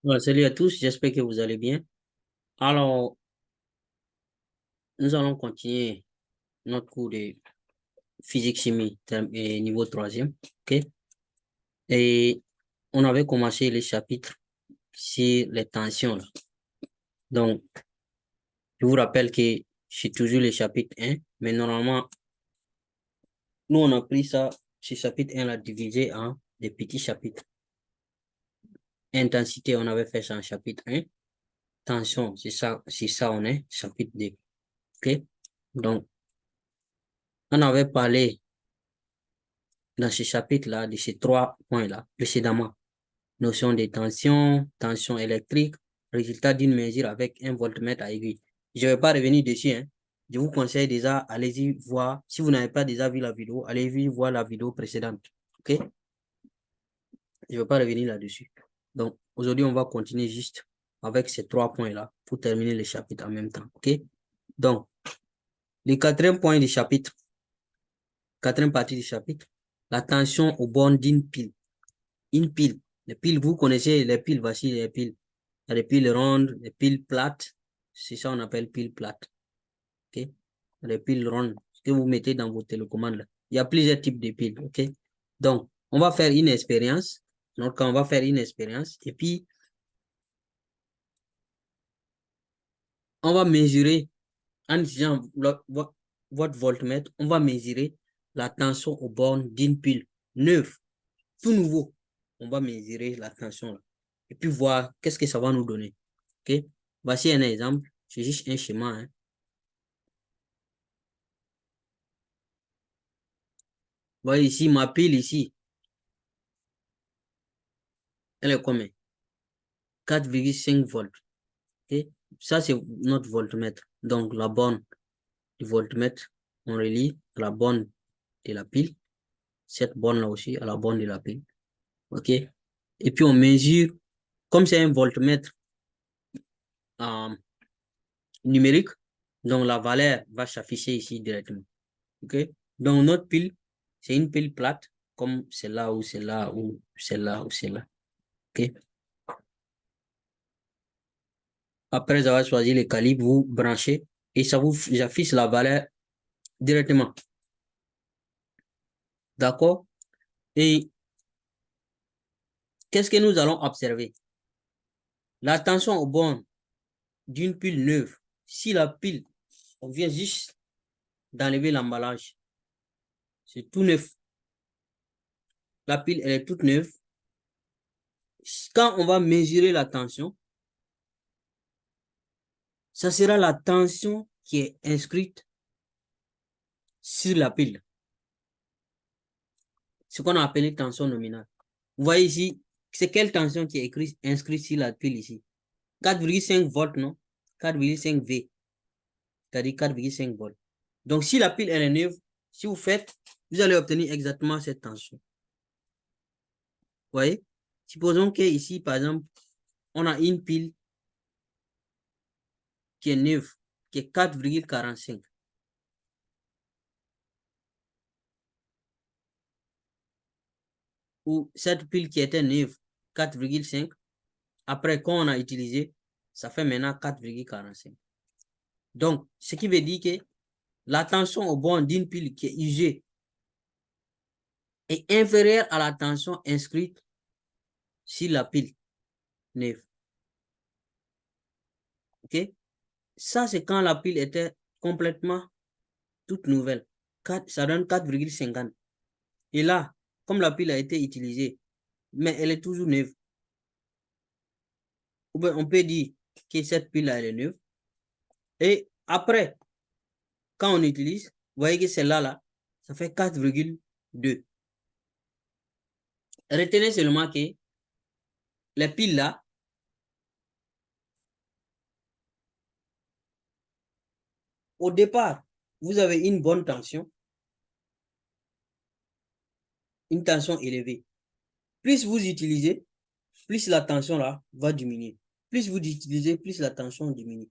Ouais, salut à tous, j'espère que vous allez bien. Alors, nous allons continuer notre cours de physique-chimie et niveau troisième. OK? Et on avait commencé les chapitres sur les tensions, là. Donc, je vous rappelle que c'est toujours le chapitre 1, mais normalement, nous, on a pris ça, ce chapitre 1 là, divisé en des petits chapitres. Intensité, on avait fait ça en chapitre 1. Tension, c'est ça, on est, chapitre 2. OK? Donc, on avait parlé dans ce chapitre-là, de ces trois points-là, précédemment. Notion de tension, tension électrique, résultat d'une mesure avec un voltmètre à aiguille. Je ne vais pas revenir dessus, hein. Je vous conseille déjà, allez-y voir. Si vous n'avez pas déjà vu la vidéo, allez-y voir la vidéo précédente. OK? Je ne vais pas revenir là-dessus. Donc, aujourd'hui, on va continuer juste avec ces trois points-là pour terminer le chapitre en même temps. OK? Donc, le quatrième point du chapitre, quatrième partie du chapitre, la tension au bord d'une pile. Une pile. Les piles, vous connaissez les piles, voici les piles. Il y a des piles rondes, des piles plates. C'est ça on appelle pile plate. OK? Les piles rondes que vous mettez dans vos télécommandes là. Il y a plusieurs types de piles. OK? Donc, on va faire une expérience. Donc, on va faire une expérience et puis on va mesurer en utilisant votre voltmètre, on va mesurer la tension au bornes d'une pile neuve, tout nouveau. On va mesurer la tension là. Et puis voir qu'est-ce que ça va nous donner. OK? Voici un exemple. C'est juste un schéma, hein. Voyez ici, ma pile ici, elle est combien? 4,5 volts. OK? Ça, c'est notre voltmètre. Donc, la borne du voltmètre, on relie à la borne de la pile. Cette borne-là aussi, à la borne de la pile. OK? Et puis, on mesure, comme c'est un voltmètre euh, numérique, donc la valeur va s'afficher ici directement. OK? Donc, notre pile, c'est une pile plate, comme celle-là ou celle-là ou celle-là ou celle-là. OK? Après avoir choisi le calibre, vous branchez et ça vous affiche la valeur directement. D'accord? Et qu'est-ce que nous allons observer? La tension au bord d'une pile neuve. Si la pile, on vient juste d'enlever l'emballage, c'est tout neuf. La pile, elle est toute neuve. Quand on va mesurer la tension, ça sera la tension qui est inscrite sur la pile. Ce qu'on a appelé tension nominale. Vous voyez ici, c'est quelle tension qui est inscrite sur la pile ici? 4,5 volts, non? 4,5 V, c'est-à-dire 4,5 volts. Donc, si la pile elle est neuve, si vous faites, vous allez obtenir exactement cette tension. Vous voyez? Supposons que ici, par exemple, on a une pile qui est neuve, qui est 4,45. Ou cette pile qui était neuve, 4,5. Après, quand on a utilisé, ça fait maintenant 4,45. Donc, ce qui veut dire que la tension au bord d'une pile qui est usée est inférieure à la tension inscrite sur la pile neuve. OK? Ça, c'est quand la pile était complètement toute nouvelle. Ça donne 4,50. Et là, comme la pile a été utilisée, mais elle est toujours neuve, ou bien on peut dire que cette pile-là, elle est neuve. Et après, quand on utilise, vous voyez que celle-là, là, ça fait 4,2. Retenez seulement que les piles-là, au départ, vous avez une bonne tension, une tension élevée. Plus vous utilisez, plus la tension là va diminuer. Plus vous utilisez, plus la tension diminue.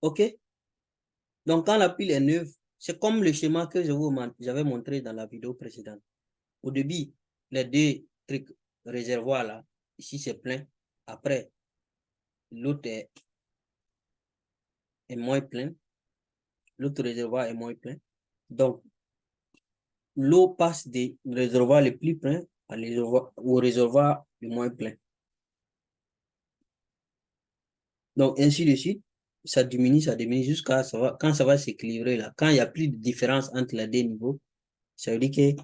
OK? Donc, quand la pile est neuve, c'est comme le schéma que j'avais montré dans la vidéo précédente. Au début, les deux trucs réservoirs là, ici c'est plein. Après, l'autre est moins plein. L'autre réservoir est moins plein. Donc, l'eau passe des réservoirs les plus pleins au réservoir le moins plein. Donc, ainsi de suite, ça diminue jusqu'à quand ça va s'équilibrer là. Quand il n'y a plus de différence entre les deux niveaux, ça veut dire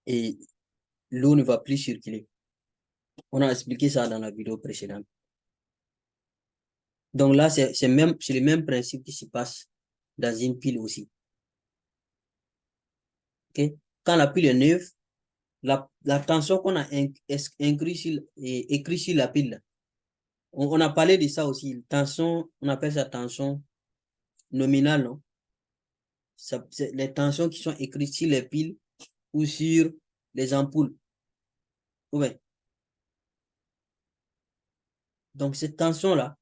que l'eau ne va plus circuler. On a expliqué ça dans la vidéo précédente. Donc là, c'est le même principe qui se passe dans une pile aussi. Okay? Quand la pile est neuve, la tension qu'on a écrit sur la pile, on a parlé de ça aussi. Tension, on appelle ça tension nominale. Non? C'est les tensions qui sont écrites sur les piles ou sur les ampoules. Ouais. Donc, cette tension-là,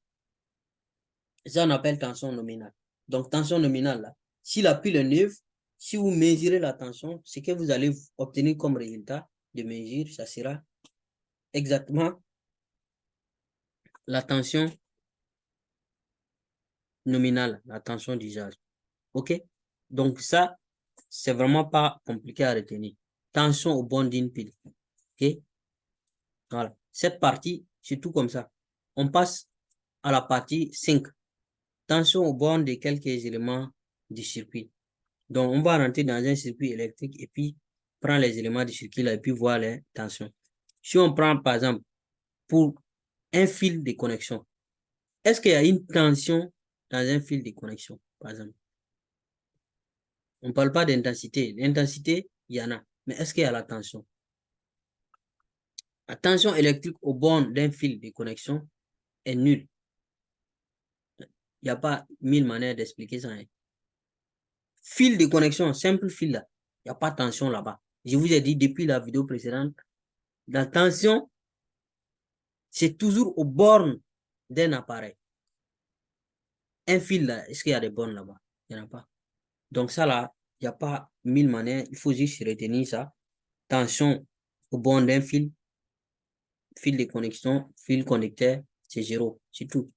ça on appelle tension nominale. Donc, tension nominale, là, si la pile est neuve, si vous mesurez la tension, ce que vous allez obtenir comme résultat de mesure, ça sera exactement la tension nominale, la tension d'usage. OK? Donc, ça, c'est vraiment pas compliqué à retenir. Tension au bord d'une pile. OK? Voilà. Cette partie, c'est tout comme ça. On passe à la partie 5. Tension au bord de quelques éléments du circuit. Donc, on va rentrer dans un circuit électrique et puis prendre les éléments du circuit là et puis voir les tensions. Si on prend, par exemple, pour un fil de connexion, est-ce qu'il y a une tension dans un fil de connexion, par exemple? On ne parle pas d'intensité. L'intensité, il y en a. Mais est-ce qu'il y a la tension? La tension électrique au bord d'un fil de connexion est nulle. Il n'y a pas 1000 manières d'expliquer ça. Hein. Fil de connexion, simple fil là. Il n'y a pas de tension là-bas. Je vous ai dit depuis la vidéo précédente, la tension, c'est toujours aux bornes d'un appareil. Un fil là, est-ce qu'il y a des bornes là-bas? Il n'y en a pas. Donc ça là, il n'y a pas 1000 manières. Il faut juste retenir ça. Tension au bord d'un fil, fil de connexion, fil conducteur, c'est 0. C'est tout.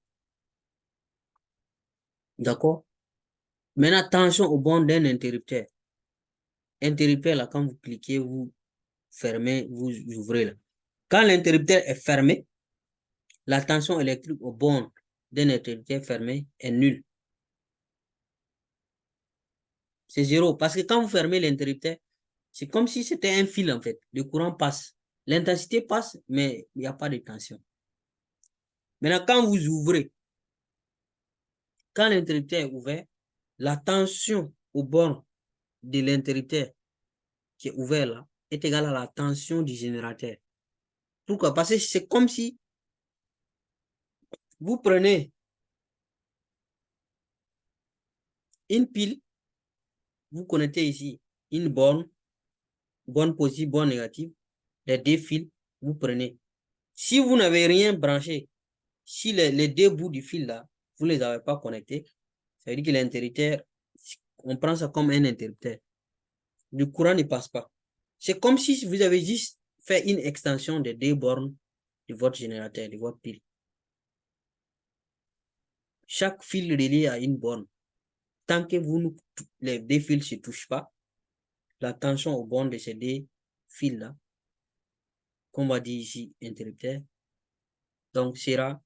D'accord? Maintenant, tension au bord d'un interrupteur. Interrupteur, là, quand vous cliquez, vous fermez, vous ouvrez. Là. Quand l'interrupteur est fermé, la tension électrique au bord d'un interrupteur fermé est nulle. C'est 0. Parce que quand vous fermez l'interrupteur, c'est comme si c'était un fil, en fait. Le courant passe. L'intensité passe, mais il n'y a pas de tension. Maintenant, quand vous ouvrez, quand l'interrupteur est ouvert, la tension au bord de l'interrupteur qui est ouvert là est égale à la tension du générateur. Pourquoi? Parce que c'est comme si vous prenez une pile, vous connectez ici une borne positive, borne négative, les deux fils, vous prenez. Si vous n'avez rien branché, si les deux bouts du fil là, vous ne les avez pas connectés, ça veut dire que l'interrupteur, on prend ça comme un interrupteur. Le courant ne passe pas. C'est comme si vous avez juste fait une extension des deux bornes de votre générateur, de votre pile. Chaque fil relié à une borne. Tant que les deux fils ne se touchent pas, la tension au bord de ces deux fils-là, qu'on va dire ici interrupteur, donc sera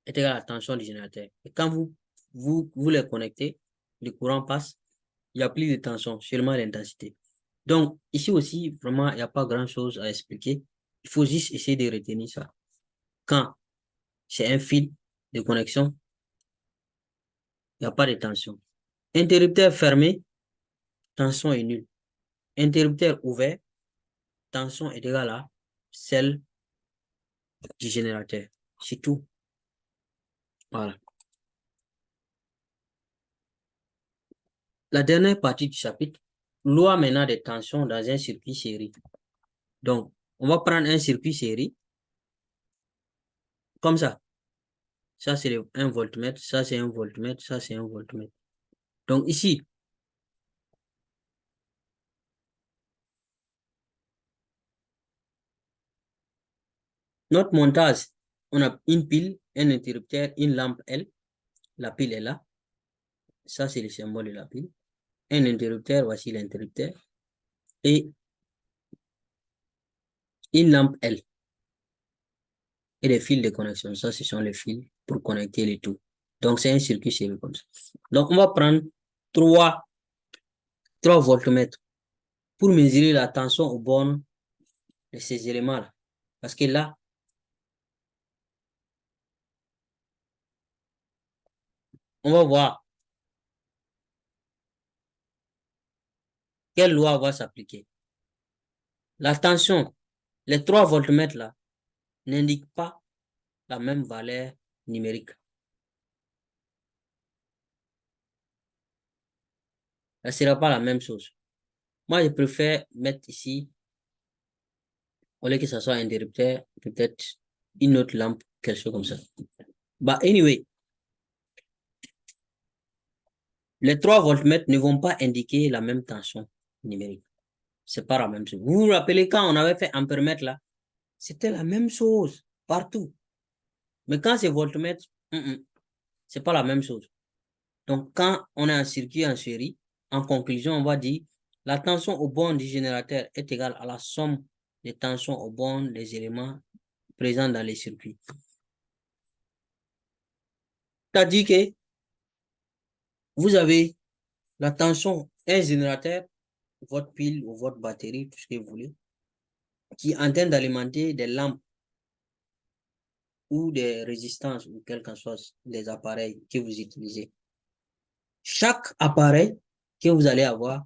égal à la tension du générateur. Et quand vous les connectez, le courant passe, il n'y a plus de tension, seulement l'intensité. Donc, ici aussi, vraiment, il n'y a pas grand-chose à expliquer. Il faut juste essayer de retenir ça. Quand c'est un fil de connexion, il n'y a pas de tension. Interrupteur fermé, tension est nulle. Interrupteur ouvert, tension est égale à celle du générateur. C'est tout. Voilà. La dernière partie du chapitre, loi maintenant des tensions dans un circuit série. Donc, on va prendre un circuit série, comme ça. Ça, c'est 1 voltmètre. Ça, c'est 1 voltmètre. Ça, c'est 1 voltmètre. Donc, ici, notre montage, on a une pile, un interrupteur, une lampe L. La pile est là. Ça, c'est le symbole de la pile. Un interrupteur, voici l'interrupteur. Et une lampe L. Et les fils de connexion. Ça, ce sont les fils pour connecter les tout. Donc, c'est un circuit serré comme ça. Donc, on va prendre 3 voltmètres pour mesurer la tension aux bornes de ces éléments-là. Parce que là, on va voir quelle loi va s'appliquer. La tension, les 3 voltmètres là, n'indiquent pas la même valeur numérique. Ça ne sera pas la même chose. Moi, je préfère mettre ici, au lieu que ce soit un interrupteur, peut-être une autre lampe, quelque chose comme ça. But anyway, les 3 voltmètres ne vont pas indiquer la même tension numérique. C'est pas la même chose. Vous vous rappelez quand on avait fait ampèremètre là, c'était la même chose partout. Mais quand c'est voltmètre, c'est pas la même chose. Donc, quand on a un circuit en série, en conclusion, on va dire la tension au bornes du générateur est égale à la somme des tensions au bornes des éléments présents dans les circuits. C'est-à-dire que vous avez la tension, un générateur, votre pile ou votre batterie, tout ce que vous voulez, qui est en train d'alimenter des lampes ou des résistances ou quel que soit les appareils que vous utilisez. Chaque appareil que vous allez avoir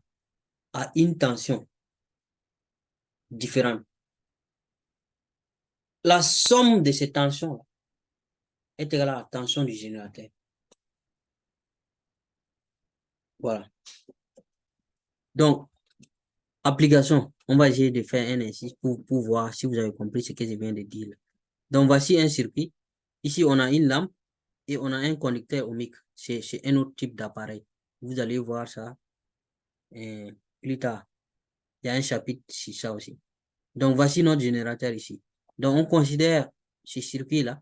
a une tension différente. La somme de ces tensions est égale à la tension du générateur. Voilà. Donc, application, on va essayer de faire un exercice pour voir si vous avez compris ce que je viens de dire. Donc, voici un circuit. Ici, on a une lampe et on a un conducteur ohmique. C'est un autre type d'appareil. Vous allez voir ça plus tard. Il y a un chapitre sur ça aussi. Donc, voici notre générateur ici. Donc, on considère ce circuit-là.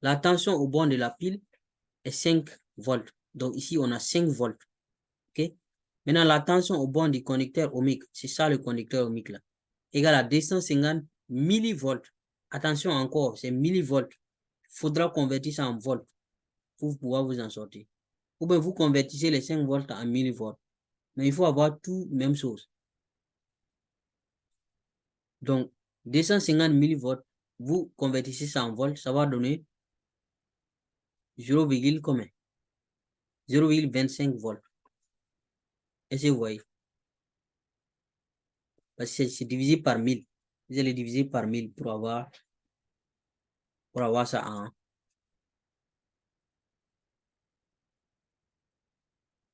La tension au borne de la pile est 5 volts. Donc, ici, on a 5 volts. OK? Maintenant, la tension au borne du conducteur ohmique, c'est ça le conducteur ohmique là, égale à 250 millivolts. Attention encore, c'est millivolts. Il faudra convertir ça en volts pour pouvoir vous en sortir. Ou bien vous convertissez les 5 volts en millivolts. Mais il faut avoir tout même chose. Donc, 250 millivolts, vous convertissez ça en volts, ça va donner 0,25 volts. Est-ce que vous voyez? Parce que c'est divisé par 1000. Vous allez diviser par 1000 pour avoir ça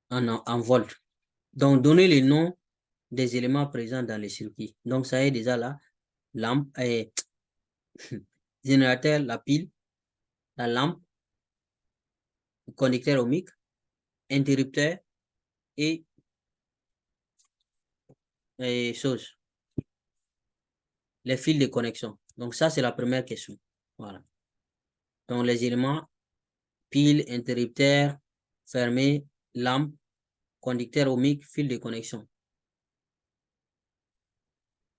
en volts. Donc, donnez les noms des éléments présents dans les circuits. Donc, ça est déjà là. Lampe, générateur, la pile, la lampe, le conducteur ohmique, interrupteur et chose. Les fils de connexion. Donc, ça, c'est la première question. Voilà. Donc, les éléments, pile, interrupteur, fermé, lampe, conducteur ohmique, fil de connexion.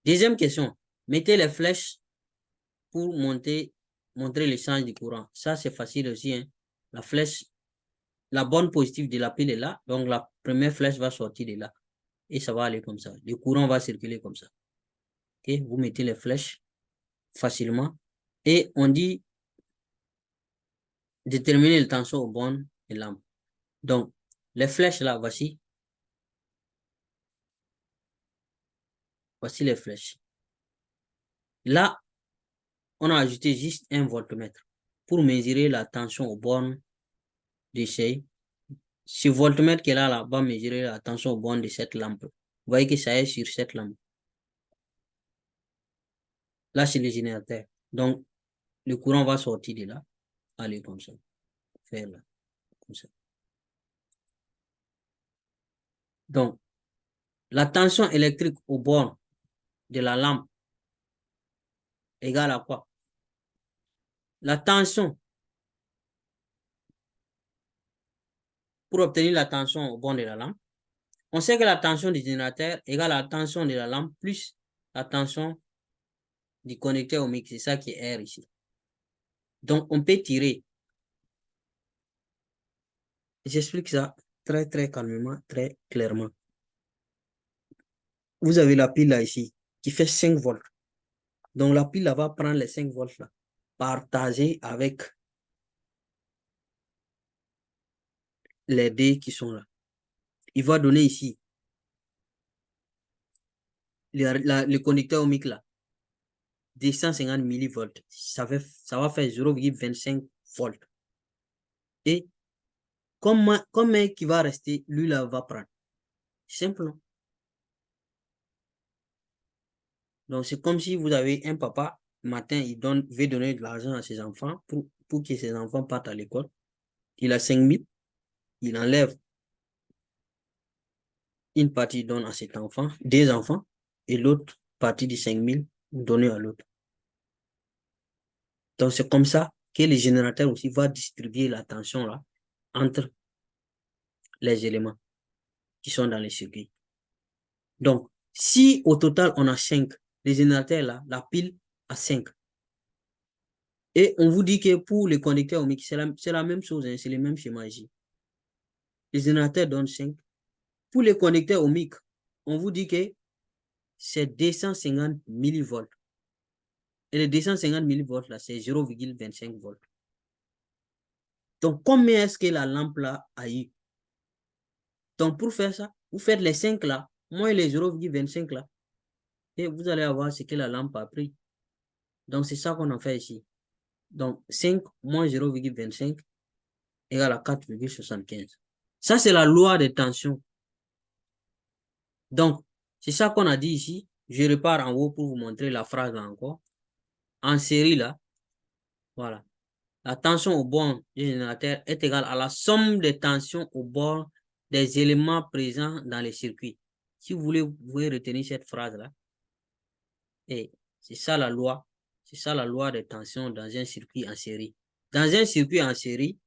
Deuxième question. Mettez les flèches pour montrer l'échange du courant. Ça, c'est facile aussi. Hein. La flèche, la borne positive de la pile est là. Donc, la première flèche va sortir de là. Et ça va aller comme ça. Le courant va circuler comme ça. Okay? Vous mettez les flèches facilement. Et on dit déterminer le tension aux bornes et lampes. Donc, les flèches là, voici. Voici les flèches. Là, on a ajouté juste un voltmètre pour mesurer la tension aux bornes de ce voltmètre qui est là va mesurer la tension aux bornes de cette lampe. Vous voyez que ça est sur cette lampe. Là, c'est le générateur. Donc, le courant va sortir de là. Allez, comme ça. faire là, comme ça. Donc, la tension électrique au bord de la lampe égale à quoi? La tension, pour obtenir la tension au bord de la lampe, on sait que la tension du générateur égale à la tension de la lampe plus la tension du connecteur ohmique. C'est ça qui est R ici. Donc, on peut tirer. J'explique ça très, très calmement, très clairement. Vous avez la pile là ici qui fait 5 volts. Donc, la pile là va prendre les 5 volts là, partager avec les dés qui sont là. Il va donner ici le connecteur ohmique là, 250 millivolts. Ça va faire 0,25 volts. Et combien qui va rester, lui là va prendre. Simple. Donc, c'est comme si vous avez un papa, matin, il veut donner de l'argent à ses enfants pour que ses enfants partent à l'école. Il a 5 000, il enlève une partie, il donne à cet enfant, des enfants, et l'autre partie de 5 000 donnée à l'autre. Donc, c'est comme ça que le générateur aussi va distribuer la tension là entre les éléments qui sont dans les circuits. Donc, si au total on a 5, les générateurs là, la pile a 5. Et on vous dit que pour les conducteurs ohmiques, c'est la même chose, hein, c'est le même schéma ici. Les générateurs donnent 5. Pour les conducteurs ohmiques, on vous dit que c'est 250 millivolts. Et les 250 millivolts là, c'est 0,25 volts. Donc, combien est-ce que la lampe là a eu? Donc, pour faire ça, vous faites les 5 là, moins les 0,25 là, et vous allez avoir ce que la lampe a pris. Donc, c'est ça qu'on a fait ici. Donc, 5 moins 0,25 égale à 4,75. Ça, c'est la loi des tensions. Donc, c'est ça qu'on a dit ici. Je repars en haut pour vous montrer la phrase là encore. En série là, voilà. La tension au bord du générateur est égale à la somme des tensions au bord des éléments présents dans les circuits. Si vous voulez, vous pouvez retenir cette phrase là. Et c'est ça la loi. C'est ça la loi des tensions dans un circuit en série. Dans un circuit en série,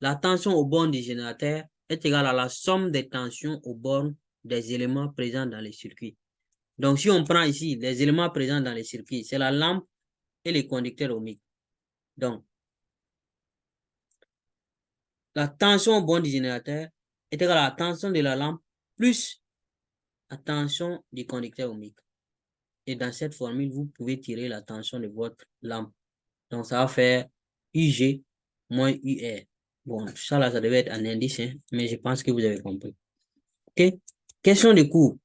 la tension au bord du générateur est égale à la somme des tensions au bord des éléments présents dans les circuits. Donc, si on prend ici les éléments présents dans les circuits, c'est la lampe et les conducteurs ohmiques. Donc, la tension au bord du générateur est égale à la tension de la lampe plus la tension du conducteur ohmique. Et dans cette formule, vous pouvez tirer la tension de votre lampe. Donc, ça va faire UG moins UR. Bon, ça là, ça devait être un indice, hein, mais je pense que vous avez compris. OK? Question de cours.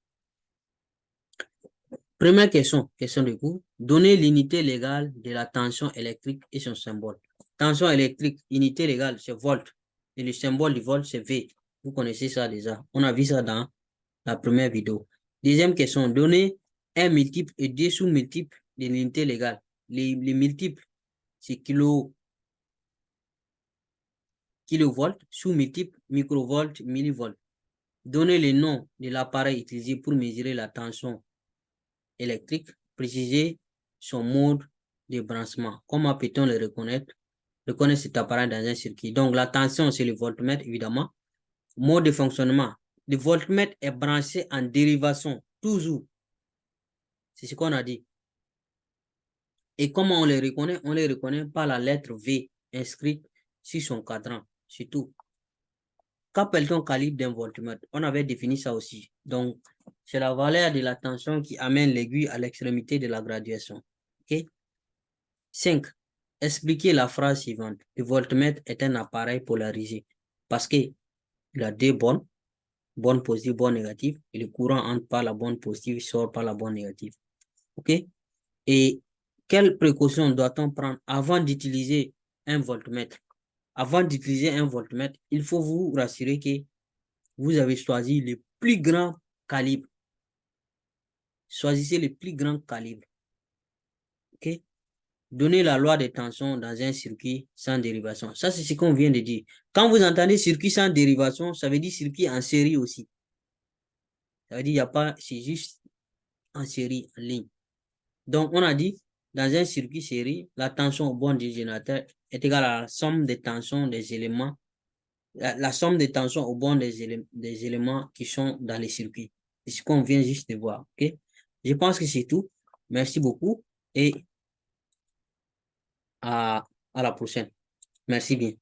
Première question de cours. Donnez l'unité légale de la tension électrique et son symbole. Tension électrique, unité légale, c'est volt. Et le symbole du volt, c'est V. Vous connaissez ça déjà. On a vu ça dans la première vidéo. Deuxième question. Donnez un multiple et deux sous-multiples de l'unité légale. Les multiples, c'est kilovolt, sous-multiple, microvolt, millivolt. Donnez le nom de l'appareil utilisé pour mesurer la tension électrique. Précisez son mode de branchement. Comment peut-on le reconnaître? Reconnaître cet appareil dans un circuit. Donc, la tension, c'est le voltmètre, évidemment. Mode de fonctionnement. Le voltmètre est branché en dérivation, toujours. C'est ce qu'on a dit. Et comment on les reconnaît? On les reconnaît par la lettre V inscrite sur son cadran. C'est tout. Qu'appelle-t-on calibre d'un voltmètre? On avait défini ça aussi. Donc, c'est la valeur de la tension qui amène l'aiguille à l'extrémité de la graduation. OK? 5. Expliquez la phrase suivante. Le voltmètre est un appareil polarisé parce qu'il a deux bornes, borne positive, borne négative, et le courant entre par la borne positive et sort par la borne négative. OK? Et quelles précautions doit-on prendre avant d'utiliser un voltmètre? Avant d'utiliser un voltmètre, il faut vous rassurer que vous avez choisi le plus grand calibre. Choisissez le plus grand calibre. OK? Donner la loi des tensions dans un circuit sans dérivation. Ça, c'est ce qu'on vient de dire. Quand vous entendez circuit sans dérivation, ça veut dire circuit en série aussi. Ça veut dire il n'y a pas, c'est juste en série, en ligne. Donc, on a dit, dans un circuit série, la tension au bord du générateur est égale à la somme des tensions des éléments, la somme des tensions au bord des éléments qui sont dans les circuits. C'est ce qu'on vient juste de voir. OK? Je pense que c'est tout. Merci beaucoup et à la prochaine. Merci bien.